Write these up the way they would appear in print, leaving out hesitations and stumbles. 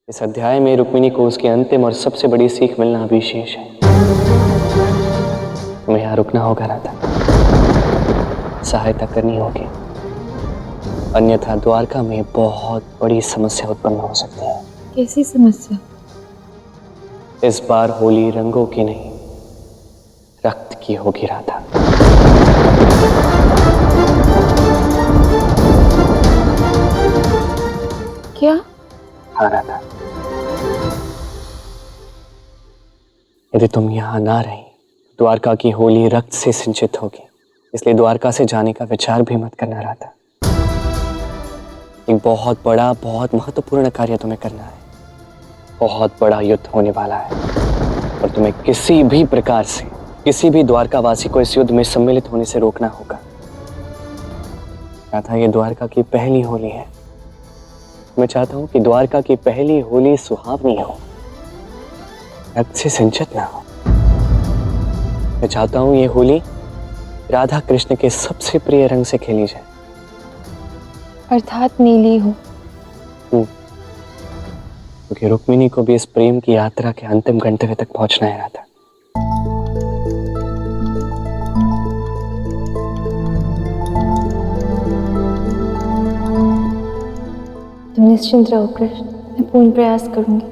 इस अध्याय में रुक्मिणी को उसकी अंतिम और सबसे बड़ी सीख मिलना अभी शेष है। तुम्हें यहाँ रुकना होगा राधा, सहायता करनी होगी, अन्यथा द्वारका में बहुत बड़ी समस्या उत्पन्न हो सकती है। कैसी समस्या? इस बार होली रंगों की नहीं, रक्त की होगी राधा। क्या? हाँ राधा, यदि तुम यहाँ ना रही, द्वारका की होली रक्त से सिंचित होगी। इसलिए द्वारका से जाने का विचार भी मत करना राधा। एक बहुत बड़ा, बहुत महत्वपूर्ण कार्य तुम्हें करना है। बहुत बड़ा युद्ध होने वाला है और तुम्हें किसी भी प्रकार से किसी भी द्वारकावासी को इस युद्ध में सम्मिलित होने से रोकना होगा। राधा, ये द्वारका की पहली होली है। मैं चाहता हूं कि द्वारका की पहली होली सुहावनी हो, रक्त से सिंचित ना हो। मैं चाहता हूं ये होली राधा कृष्ण के सबसे प्रिय रंग से खेली जाए, अर्थात नीली हो। क्योंकि रुक्मिणी को भी इस प्रेम की यात्रा के अंतिम गंतव्य तक पहुंचना है राधा। तुम निश्चिंत रहो कृष्ण, मैं पूर्ण प्रयास करूंगी।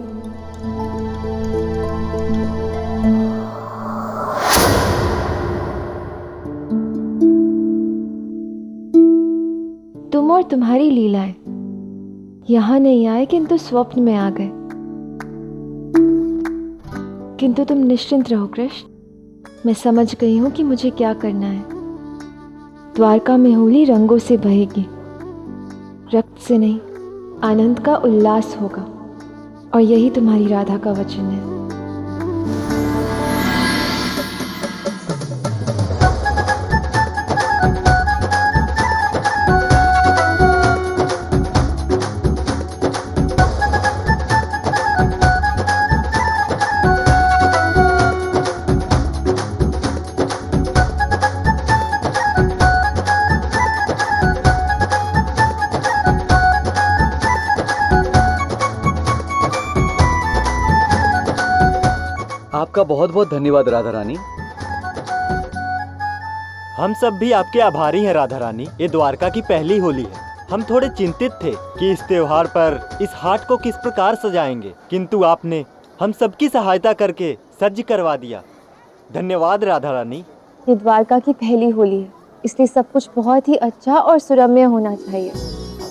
तुम और तुम्हारी लीलाएं यहाँ नहीं आए किंतु स्वप्न में आ गए। किंतु तुम निश्चिंत रहो कृष्ण, मैं समझ गई हूं कि मुझे क्या करना है। द्वारका में होली रंगों से बहेगी, रक्त से नहीं, आनंद का उल्लास होगा। और यही तुम्हारी राधा का वचन है। आपका बहुत बहुत धन्यवाद राधा रानी। हम सब भी आपके आभारी हैं राधा रानी। ये द्वारका की पहली होली है। हम थोड़े चिंतित थे कि इस त्योहार पर इस हाट को किस प्रकार सजाएंगे, किंतु आपने हम सबकी सहायता करके सज्ज करवा दिया। धन्यवाद राधा रानी। ये द्वारका की पहली होली है, इसलिए सब कुछ बहुत ही अच्छा और सुरम्य होना चाहिए।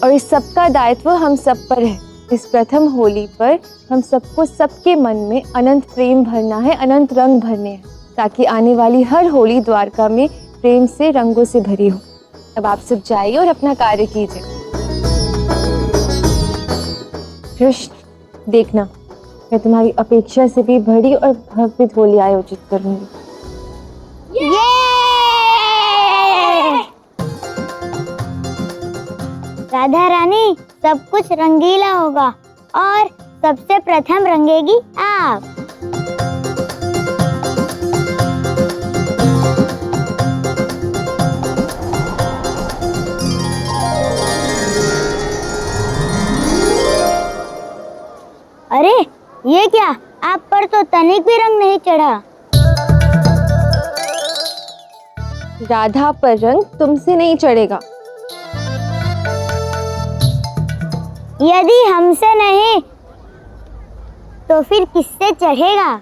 और इस सब का दायित्व हम सब पर है। इस प्रथम होली पर हम सबको सबके मन में अनंत प्रेम भरना है, अनंत रंग भरने हैं, ताकि आने वाली हर होली द्वारका में प्रेम से रंगों से भरी हो। अब आप सब जाइए और अपना कार्य कीजिए। कृष्ण, देखना, मैं तुम्हारी अपेक्षा से भी बड़ी और भव्य होली आयोजित करूंगी। राधा रानी, सब कुछ रंगीला होगा और सबसे प्रथम रंगेगी आप। अरे ये क्या, आप पर तो तनिक भी रंग नहीं चढ़ा। राधा पर रंग तुमसे नहीं चढ़ेगा। यदि हमसे नहीं तो फिर किससे चढ़ेगा?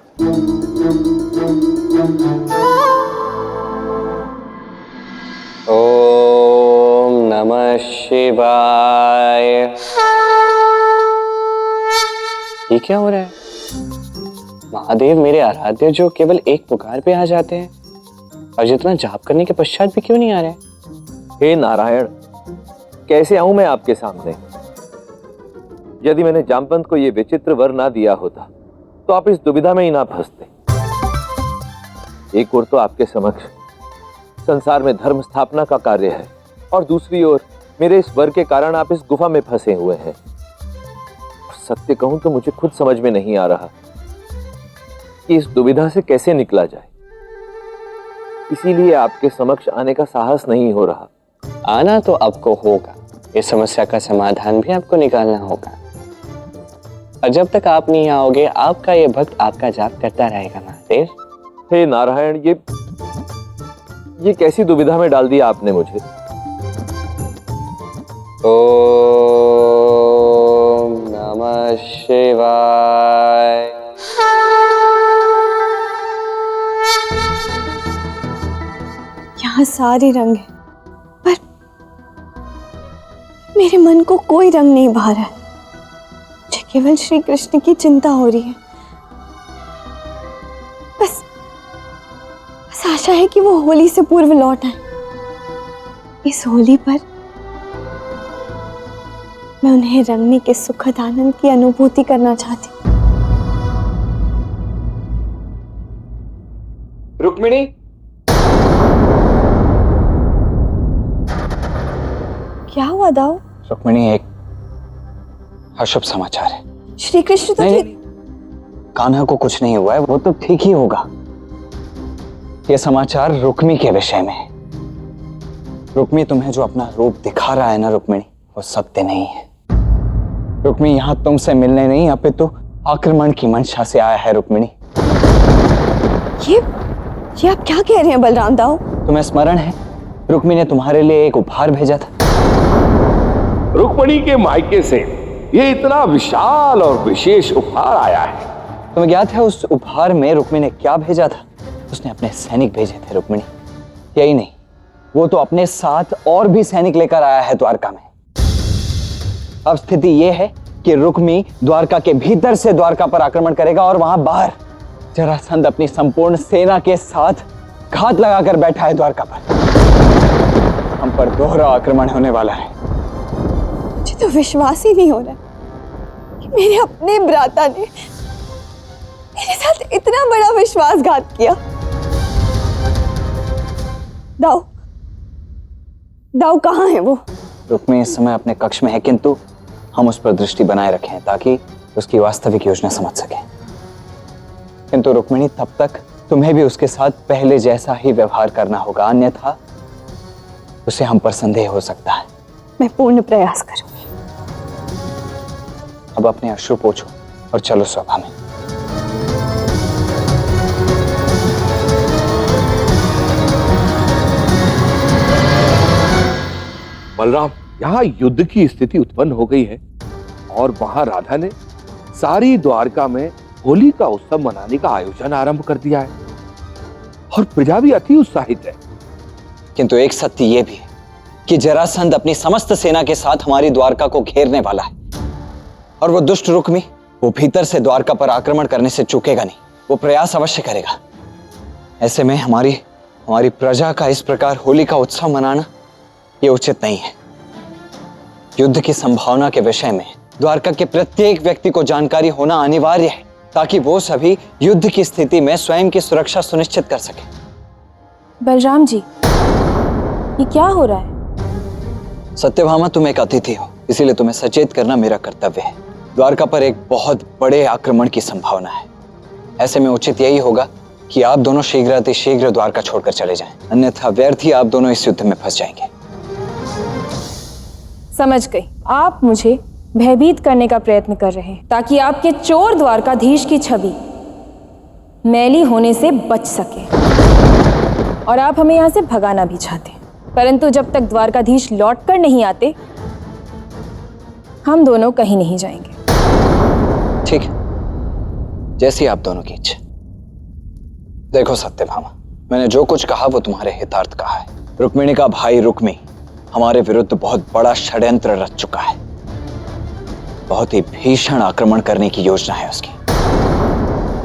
ओम नमः शिवाय। ये क्या हो रहा है? महादेव मेरे आराध्य जो केवल एक पुकार पे आ जाते हैं और जितना जाप करने के पश्चात भी क्यों नहीं आ रहे? हे नारायण, कैसे आऊं मैं आपके सामने? यदि मैंने जामवंत को यह विचित्र वर ना दिया होता तो आप इस दुविधा में ही ना फंसते। एक ओर तो आपके समक्ष संसार में धर्म स्थापना का कार्य है और दूसरी ओर मेरे इस वर के कारण आप इस गुफा में फंसे हुए हैं। सत्य कहूं तो मुझे खुद समझ में नहीं आ रहा कि इस दुविधा से कैसे निकला जाए। इसीलिए आपके समक्ष आने का साहस नहीं हो रहा। आना तो आपको होगा, इस समस्या का समाधान भी आपको निकालना होगा। और जब तक आप नहीं आओगे आपका ये भक्त आपका जाप करता रहेगा महादेव। हे नारायण, ये कैसी दुविधा में डाल दिया आपने मुझे। ओम नमः शिवाय। यहाँ सारे रंग हैं, पर मेरे मन को कोई रंग नहीं भा रहा है। मुझे केवल श्री कृष्ण की चिंता हो रही है। बस आशा है कि वो होली से पूर्व लौट आए। इस होली पर मैं उन्हें रंगने के सुखद आनंद की अनुभूति करना चाहती हूँ। रुक्मिणी, क्या हुआ दाऊ? रुक्मिणी, एक अशुभ समाचार है। श्री कृष्ण तो नहीं, कान्हा को कुछ नहीं हुआ है, वो तो ठीक ही होगा। ये समाचार रुक्मी के विषय में है। रुक्मी तुम्हें जो अपना रूप दिखा रहा है ना रुक्मिणी, वो सत्य नहीं है। रुक्मी यहाँ तुमसे मिलने नहीं अपितु आक्रमण की मंशा से आया है। रुक्मिणी, ये आप क्या कह रहे हैं बलराम दाऊ? तुम्हें स्मरण है रुक्मी ने तुम्हारे लिए एक उपहार भेजा था। रुक्मिणी के मायके से ये इतना विशाल और विशेष उपहार आया है। तुम्हें ज्ञात है उस उपहार में रुक्मी ने क्या भेजा था? उसने अपने सैनिक भेजे थे रुक्मिणी। यही नहीं, वो तो अपने साथ और भी सैनिक लेकर आया है द्वारका में। अब स्थिति यह है कि रुक्मी द्वारका के भीतर से द्वारका पर आक्रमण करेगा और वहां बाहर जरासंध अपनी संपूर्ण सेना के साथ घात लगाकर बैठा है द्वारका पर। हम पर दोहरा आक्रमण होने वाला है। मुझे तो विश्वास ही नहीं हो रहा कि मेरे अपने भ्राता ने मेरे साथ इतना बड़ा विश्वासघात किया। दाऊ कहाँ है वो? रुक्मी इस समय अपने कक्ष में है, किंतु हम उस पर दृष्टि बनाए रखे हैं ताकि उसकी वास्तविक योजना समझ सके। किंतु रुक्मिणी, तब तक तुम्हें भी उसके साथ पहले जैसा ही व्यवहार करना होगा, अन्यथा उसे हम पर संदेह हो सकता है। मैं पूर्ण प्रयास करूंगी। अब अपने अश्रु पोंछो और चलो सभा में। बलराम, यहाँ युद्ध की स्थिति उत्पन्न हो गई है और वहां राधा ने सारी द्वारका में होली का उत्सव मनाने का आयोजन आरंभ कर दिया है और प्रजा भी अति उत्साहित है। किंतु एक सत्य यह भी है कि जरासंध अपनी समस्त सेना के साथ हमारी द्वारका को घेरने वाला है और वो दुष्ट रुक्मी वो भीतर से द्वारका पर आक्रमण करने से चूकेगा नहीं। वो प्रयास अवश्य करेगा। ऐसे में हमारी प्रजा का इस प्रकार होली का उत्सव मनाना ये उचित नहीं है। युद्ध की संभावना के विषय में द्वारका के प्रत्येक व्यक्ति को जानकारी होना अनिवार्य है ताकि वो सभी युद्ध की स्थिति में स्वयं की सुरक्षा सुनिश्चित कर सके। बलराम जी, ये क्या हो रहा है? सत्यभामा, तुम एक अतिथि हो, इसीलिए तुम्हें सचेत करना मेरा कर्तव्य है। द्वारका पर एक बहुत बड़े आक्रमण की संभावना है। ऐसे में उचित यही होगा कि आप दोनों शीघ्र अतिशीघ्र द्वारका छोड़कर चले जाएं, अन्यथा व्यर्थ ही आप दोनों इस युद्ध में फंस जाएंगे। समझ गई। आप मुझे भयभीत करने का प्रयत्न कर रहे हैं ताकि आपके चोर द्वारकाधीश की छवि मैली होने से बच सके और आप हमें यहाँ से भगाना भी चाहते हैं। परंतु जब तक द्वारकाधीश लौट कर नहीं आते हम दोनों कहीं नहीं जाएंगे। ठीक है, जैसी आप दोनों की इच्छा। देखो सत्यभामा, मैंने जो कुछ कहा वो तुम्हारे हितार्थ कहा है। रुक्मिणी का भाई रुक्मी हमारे विरुद्ध बहुत बड़ा षड्यंत्र रच चुका है। बहुत ही भीषण आक्रमण करने की योजना है उसकी।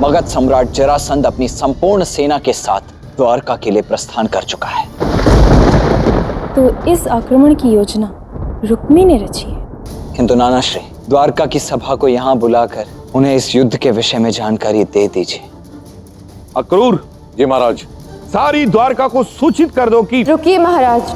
मगध सम्राट जरासंध अपनी संपूर्ण सेना के साथ द्वारका के लिए प्रस्थान कर चुका है। तो इस आक्रमण की योजना रुक्मी ने रची है। किंतु नानाश्री, द्वारका की सभा को यहाँ बुलाकर उन्हें इस युद्ध के विषय में जानकारी दे दीजिए। अक्रूर जी महाराज, सारी द्वारका को सूचित कर दो कि रुकिए महाराज,